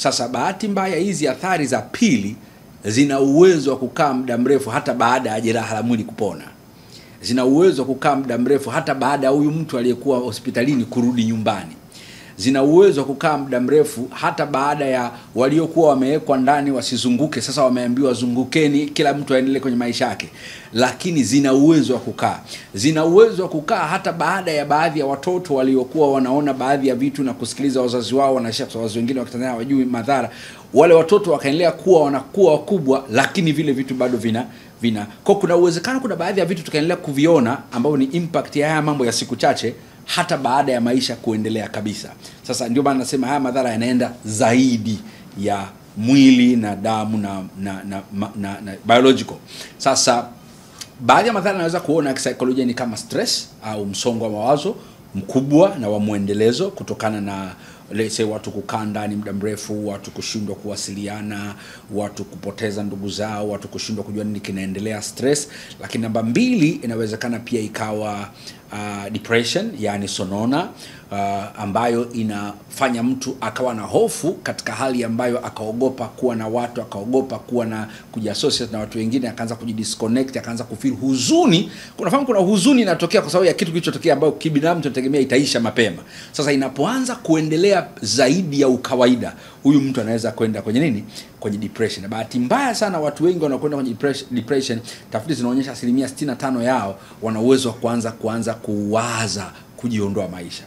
Sasa bahati mbaya hizi athari za pili zina uwezo wa kukaa muda mrefu hata baada ya jeraha la mwili kupona. Zina uwezo wa kukaa muda mrefu hata baada ya huyu mtu aliyekuwa hospitalini kurudi nyumbani. Zina uwezo wa kukaa muda mrefu hata baada ya waliokuwa wamewekwa ndani wasizunguke, sasa wameambiwa zungukeni, kila mtu aendelee kwenye maisha yake. Lakini zina uwezo wa kukaa. Zina uwezo wa kukaa hata baada ya baadhi ya watoto waliokuwa wanaona baadhi ya vitu na kusikiliza wazazi wao wanashaka, wazazi wengine wa Tanzania hawajui madhara. Wale watoto wakaendelea kuwa wanakuwa wakubwa, lakini vile vitu bado vina kwa kuna uwezekano kuna baadhi ya vitu tukaendelea kuviona ambao ni impact ya haya mambo ya siku chache hata baada ya maisha kuendelea kabisa. Sasa ndio maana nasema haya madhara yanaenda zaidi ya mwili na damu na biological. Sasa baadhi ya madhara yanaweza kuona kisaikolojia ni kama stress au msongo wa mawazo mkubwa na wa muendelezo kutokana na watu kukaa ndani muda mrefu, watu kushindwa kuwasiliana, watu kupoteza ndugu zao, watu kushindwa kujua nini kinaendelea, stress. Lakini namba 2 inawezekana pia ikawa depression, yani sonona, ambayo inafanya mtu akawa na hofu katika hali ambayo akaogopa kuwa na watu, akaogopa kuwa na kujiassociate na watu wengine, akaanza kujidisconnect, akaanza kufeel huzuni. Kuna huzuni inatokea kwa sababu ya kitu kilichotokea ambayo kibinadamu tunategemea itaisha mapema. Sasa inapoanza kuendelea zaidi ya ukawaida, huyu mtu anaweza kwenda kwenye nini? Kwenye depression. Na bahati mbaya sana watu wengi wanakwenda kwenye depression, tafiti zinaonyesha 65% yao wana uwezo wa kuanza kuwaza kujiondoa maisha.